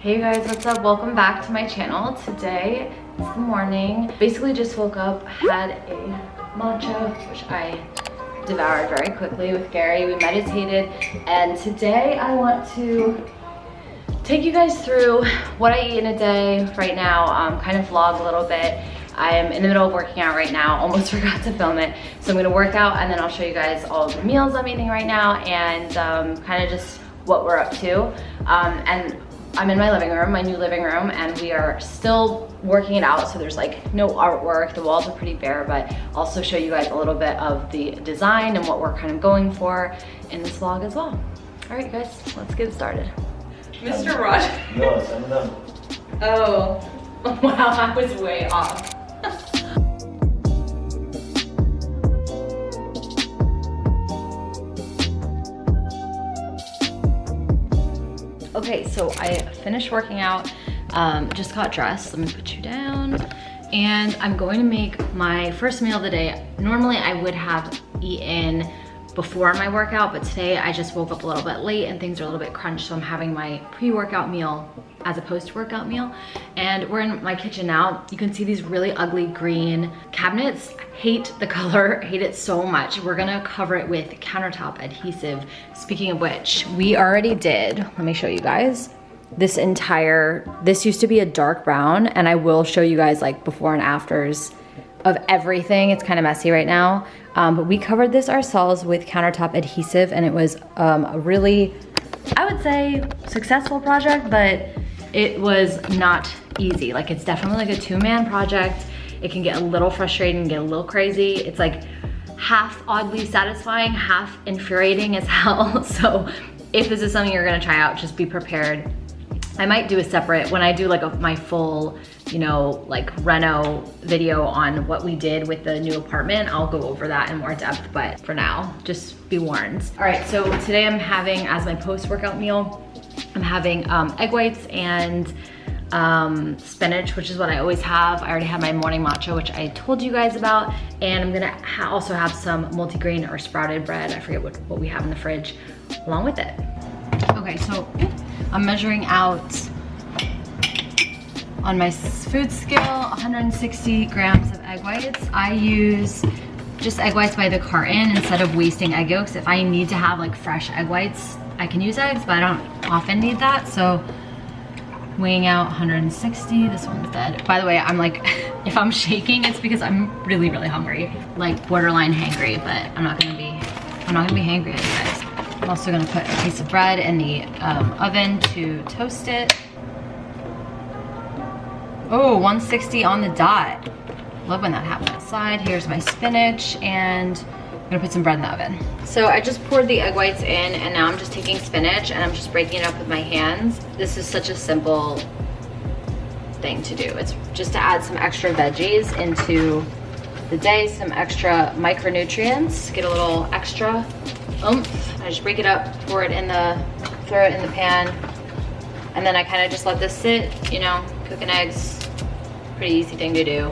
Hey you guys, what's up? Welcome back to my channel. Today it's the morning. Basically just woke up, had a matcha, which I devoured very quickly with Gary. We meditated, and today I want to take you guys through what I eat in a day right now, kind of vlog a little bit. I am in the middle of working out right now, almost forgot to film it. So I'm gonna work out and then I'll show you guys all the meals I'm eating right now and kind of just what we're up to. And I'm in my living room, my new living room, and we are still working it out. So there's like no artwork, the walls are pretty bare, but I'll also show you guys a little bit of the design and what we're kind of going for in this vlog as well. All right guys, let's get started. Mr. Rod. No, I'm done. Oh, wow, I was way off. Okay, so I finished working out, just got dressed. Let me put you down. And I'm going to make my first meal of the day. Normally I would have eaten before my workout, but today I just woke up a little bit late and things are a little bit crunched, so I'm having my pre-workout meal as a post-workout meal. And we're in my kitchen now. You can see these really ugly green cabinets. Hate the color, hate it so much. We're gonna cover it with countertop adhesive. Speaking of which, we already did, let me show you guys. This used to be a dark brown, and I will show you guys like before and afters of everything. It's kind of messy right now. But we covered this ourselves with countertop adhesive, and it was a really, I would say, successful project, but it was not easy. Like, it's definitely like a two-man project. It can get a little frustrating, get a little crazy. It's like half oddly satisfying, half infuriating as hell. So if this is something you're gonna try out, just be prepared. I might do a separate, when I do like my full, you know, like reno video on what we did with the new apartment, I'll go over that in more depth, but for now, just be warned. All right, so today I'm having, as my post-workout meal, I'm having egg whites and spinach, which is what I always have. I already have my morning matcha, which I told you guys about, and I'm gonna also have some multigrain or sprouted bread. I forget what we have in the fridge along with it. Okay, so I'm measuring out on my food scale 160 grams of egg whites. I use just egg whites by the carton instead of wasting egg yolks. If I need to have like fresh egg whites, I can use eggs, but I don't often need that. So weighing out 160, this one's dead. By the way, I'm like, if I'm shaking, it's because I'm really, really hungry. Like borderline hangry, but I'm not gonna be hangry, you guys. I'm also gonna put a piece of bread in the oven to toast it. Oh, 160 on the dot. Love when that happens. Side, here's my spinach, and I'm gonna put some bread in the oven. So I just poured the egg whites in, and now I'm just taking spinach and I'm just breaking it up with my hands. This is such a simple thing to do. It's just to add some extra veggies into the day, some extra micronutrients, get a little extra oomph. I just break it up, pour it in throw it in the pan, and then I kind of just let this sit, you know, cooking eggs, pretty easy thing to do.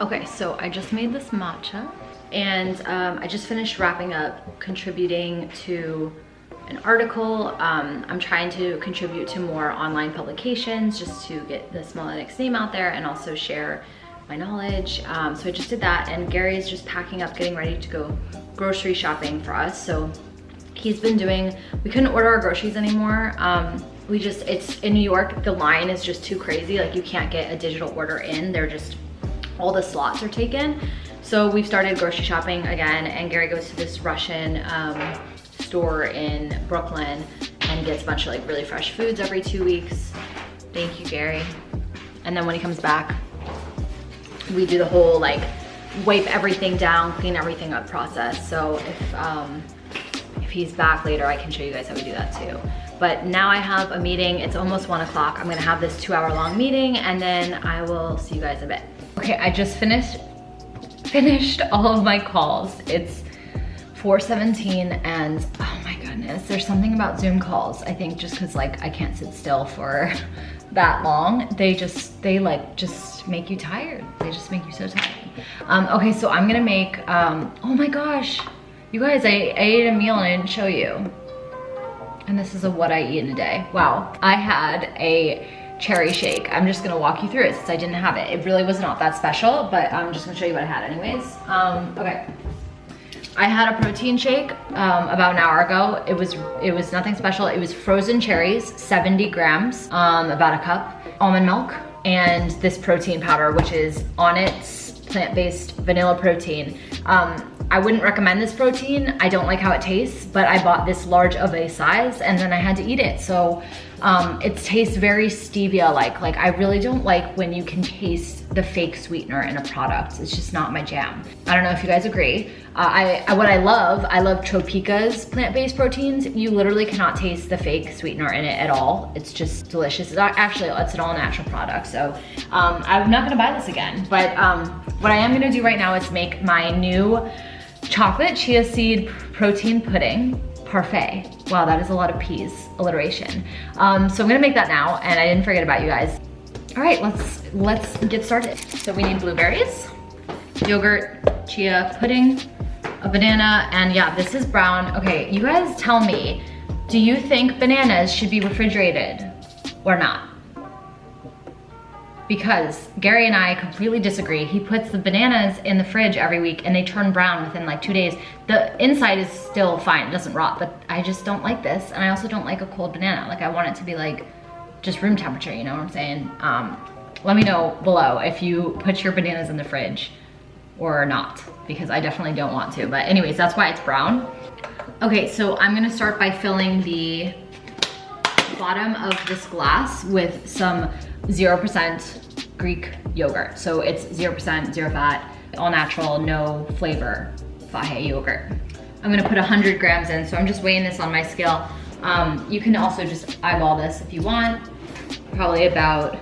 Okay, so I just made this matcha, and I just finished wrapping up contributing to an article. I'm trying to contribute to more online publications just to get the Smalletics name out there and also share my knowledge. So I just did that, and Gary's just packing up, getting ready to go grocery shopping for us. So he's been doing, we couldn't order our groceries anymore. It's in New York, the line is just too crazy. Like, you can't get a digital order in. They're just, all the slots are taken. So we've started grocery shopping again, and Gary goes to this Russian store in Brooklyn, and gets a bunch of like really fresh foods every 2 weeks. Thank you, Gary. And then when he comes back, we do the whole like wipe everything down, clean everything up process. So if he's back later, I can show you guys how we do that too. But now I have a meeting, it's almost 1 o'clock. I'm gonna have this 2-hour long meeting and then I will see you guys in a bit. Okay, I just finished all of my calls. It's 4:17 and oh my goodness, there's something about Zoom calls. I think just cause like I can't sit still for that long. They just make you tired. They just make you so tired. Okay, so I'm gonna make, oh my gosh, you guys, I ate a meal and I didn't show you. And this is what I eat in a day. Wow, I had a cherry shake. I'm just gonna walk you through it since I didn't have it. It really was not that special, but I'm just gonna show you what I had anyways. Okay. I had a protein shake about an hour ago. It was nothing special. It was frozen cherries, 70 grams, about a cup, almond milk, and this protein powder, which is Onnit's plant-based vanilla protein. I wouldn't recommend this protein. I don't like how it tastes, but I bought this large of a size and then I had to eat it. So it tastes very stevia-like. Like I really don't like when you can taste the fake sweetener in a product. It's just not my jam. I don't know if you guys agree. What I love Tropica's plant-based proteins. You literally cannot taste the fake sweetener in it at all. It's just delicious. It's an all-natural product. So I'm not gonna buy this again. But what I am gonna do right now is make my new chocolate chia seed protein pudding, Parfait. Wow, that is a lot of P's, alliteration. So I'm gonna make that now, and I didn't forget about you guys. All right, let's get started. So we need blueberries, yogurt, chia pudding, a banana, and yeah, this is brown. Okay, you guys tell me, do you think bananas should be refrigerated or not? Because Gary and I completely disagree. He puts the bananas in the fridge every week and they turn brown within like 2 days. The inside is still fine, it doesn't rot, but I just don't like this. And I also don't like a cold banana. Like I want it to be like just room temperature, you know what I'm saying? Let me know below if you put your bananas in the fridge or not, because I definitely don't want to. But anyways, that's why it's brown. Okay, so I'm gonna start by filling the bottom of this glass with some 0% Greek yogurt. So it's 0%, zero fat, all natural, no flavor, Parfait yogurt. I'm gonna put 100 grams in, so I'm just weighing this on my scale. You can also just eyeball this if you want. Probably about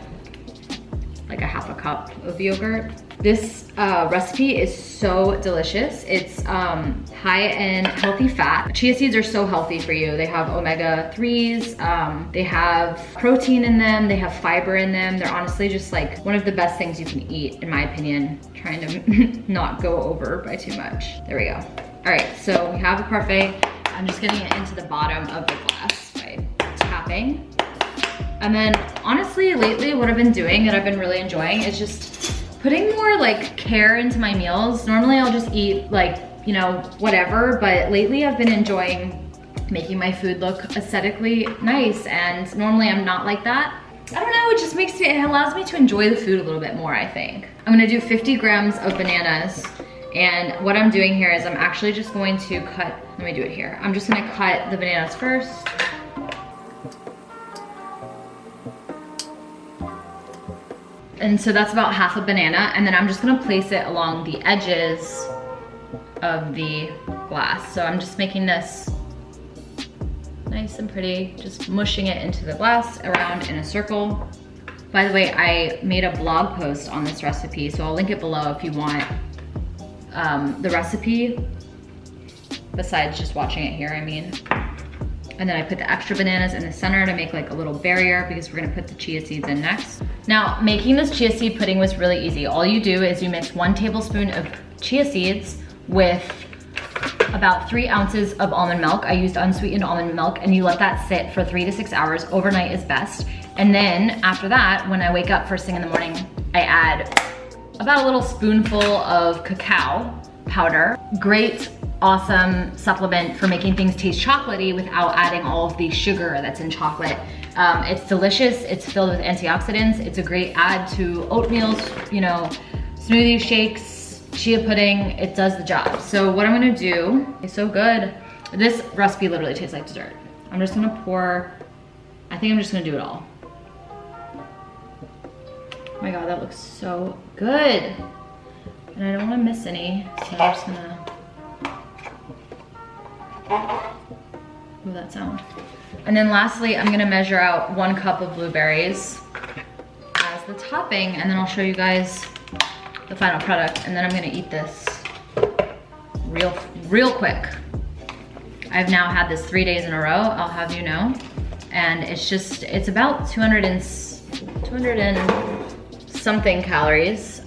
like a half a cup of yogurt. This recipe is so delicious. It's high in healthy fat. Chia seeds are so healthy for you. They have omega-3s, they have protein in them, they have fiber in them. They're honestly just like one of the best things you can eat, in my opinion. Trying to not go over by too much. There we go. All right, so we have a Parfait. I'm just getting it into the bottom of the glass by tapping. And then honestly, lately what I've been doing that I've been really enjoying is just putting more like care into my meals. Normally I'll just eat like, you know, whatever, but lately I've been enjoying making my food look aesthetically nice, and normally I'm not like that. I don't know, it just it allows me to enjoy the food a little bit more, I think. I'm gonna do 50 grams of bananas, and what I'm doing here is I'm actually just going to cut, let me do it here. I'm just gonna cut the bananas first. And so that's about half a banana, and then I'm just gonna place it along the edges of the glass. So I'm just making this nice and pretty, just mushing it into the glass around in a circle. By the way, I made a blog post on this recipe, so I'll link it below if you want the recipe, besides just watching it here, I mean. And then I put the extra bananas in the center to make like a little barrier, because we're gonna put the chia seeds in next. Now, making this chia seed pudding was really easy. All you do is you mix 1 tablespoon of chia seeds with about 3 ounces of almond milk. I used unsweetened almond milk, and you let that sit for 3 to 6 hours. Overnight is best. And then after that, when I wake up first thing in the morning, I add about a little spoonful of cacao powder. Great, awesome supplement for making things taste chocolatey without adding all of the sugar that's in chocolate. It's delicious, it's filled with antioxidants. It's a great add to oatmeals, you know, smoothie shakes, chia pudding, it does the job. So what I'm gonna do is so good. This recipe literally tastes like dessert. I'm just gonna pour, I think I'm just gonna do it all. Oh my God, that looks so good. And I don't wanna miss any, so I'm just gonna, ooh, that sound. And then lastly, I'm gonna measure out 1 cup of blueberries as the topping, and then I'll show you guys the final product, and then I'm gonna eat this real quick. I've now had this 3 days in a row, I'll have you know. And it's about 200 and something calories.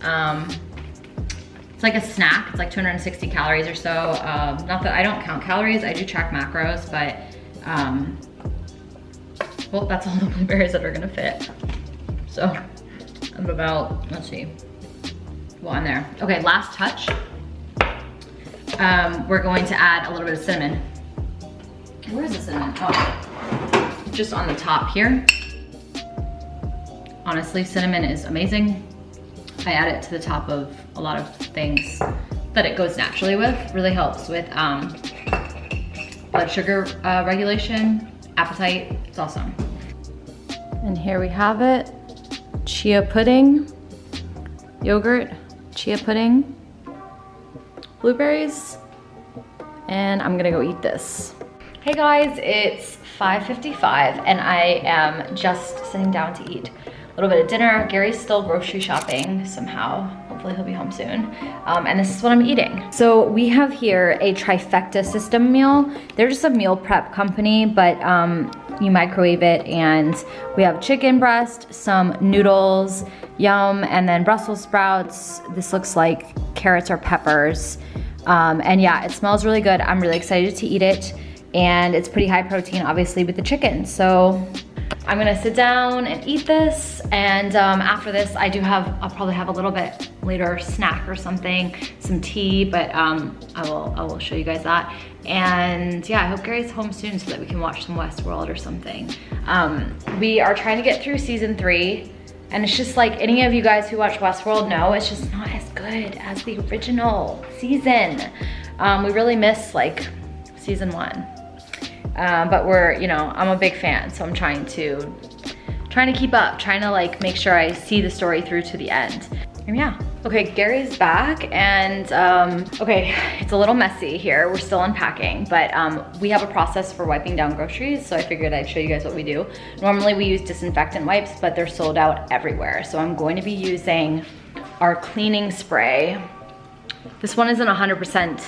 It's like a snack, it's like 260 calories or so. Not that I don't count calories, I do track macros, but well, that's all the blueberries that are gonna fit. So I'm about, let's see, well, I'm there. Okay, last touch. We're going to add a little bit of cinnamon. Where is the cinnamon? Oh, just on the top here. Honestly, cinnamon is amazing. I add it to the top of a lot of things that it goes naturally with. Really helps with blood sugar regulation, appetite. It's awesome. And here we have it. Chia pudding, yogurt, chia pudding, blueberries, and I'm gonna go eat this. Hey guys, it's 5:55 and I am just sitting down to eat a little bit of dinner. Gary's still grocery shopping somehow. Hopefully he'll be home soon. And this is what I'm eating. So we have here a trifecta system meal. They're just a meal prep company, but you microwave it, and we have chicken breast, some noodles, yum, and then Brussels sprouts. This looks like carrots or peppers. And yeah, it smells really good. I'm really excited to eat it. And it's pretty high protein, obviously, with the chicken. So I'm gonna sit down and eat this. And after this, I'll probably have a little bit later snack or something, some tea, but I will show you guys that. And yeah, I hope Gary's home soon so that we can watch some Westworld or something. We are trying to get through season 3. And it's just like any of you guys who watch Westworld know, it's just not as good as the original season. We really miss like season 1. But I'm a big fan, so I'm trying to keep up, trying to like make sure I see the story through to the end. And yeah. Okay, Gary's back, and okay, it's a little messy here. We're still unpacking, but we have a process for wiping down groceries, so I figured I'd show you guys what we do. Normally we use disinfectant wipes, but they're sold out everywhere. So I'm going to be using our cleaning spray. This one isn't 100%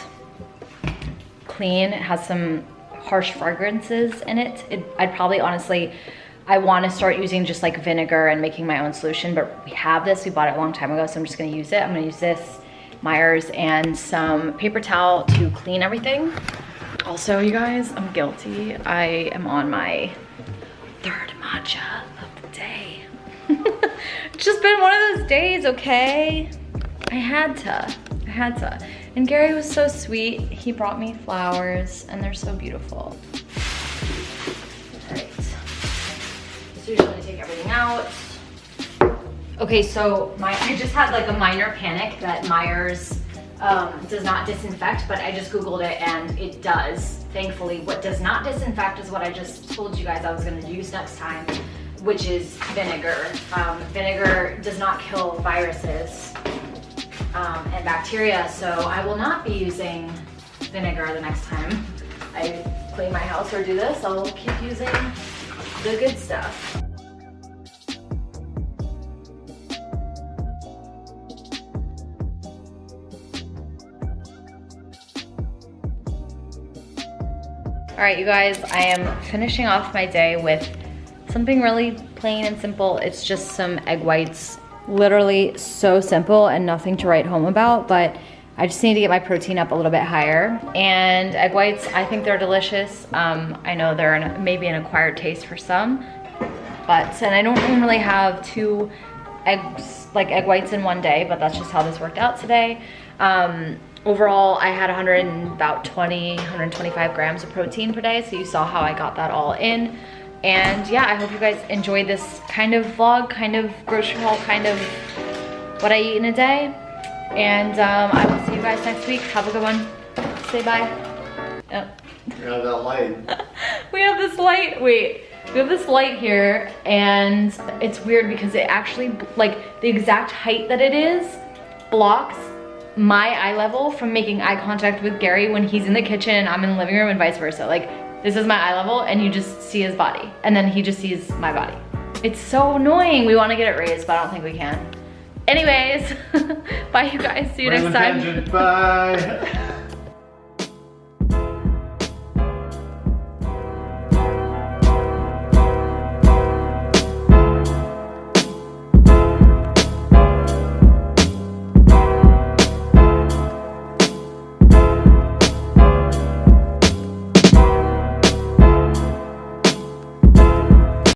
clean. It has some harsh fragrances in it. I'd probably honestly, I want to start using just like vinegar and making my own solution, but we have this, we bought it a long time ago, so I'm just gonna use it. I'm gonna use this, Myers, and some paper towel to clean everything. Also, you guys, I'm guilty. I am on my 3rd matcha of the day. It's just been one of those days, okay? I had to. And Gary was so sweet. He brought me flowers, and they're so beautiful. All right. So usually take everything out. Okay, so I just had like a minor panic that Myers does not disinfect, but I just Googled it and it does. Thankfully, what does not disinfect is what I just told you guys I was gonna use next time, which is vinegar. Vinegar does not kill viruses and bacteria, so I will not be using vinegar the next time I clean my house or do this. I'll keep using the good stuff. All right, you guys, I am finishing off my day with something really plain and simple. It's just some egg whites. Literally so simple and nothing to write home about, but I just need to get my protein up a little bit higher. And egg whites, I think they're delicious. I know they're maybe an acquired taste for some, and I don't normally have 2 egg whites in one day, but that's just how this worked out today. Overall, I had 125 grams of protein per day, so you saw how I got that all in. And yeah, I hope you guys enjoyed this kind of vlog, kind of grocery haul, kind of what I eat in a day. And I will see you guys next week. Have a good one. Say bye. Oh. Yeah, that light. We have this light, wait. We have this light here, and it's weird because it actually, like, the exact height that it is blocks my eye level from making eye contact with Gary when he's in the kitchen and I'm in the living room and vice versa. Like, this is my eye level and you just see his body, and then he just sees my body. It's so annoying. We want to get it raised, but I don't think we can. Anyways, bye you guys, see you next time. Bye.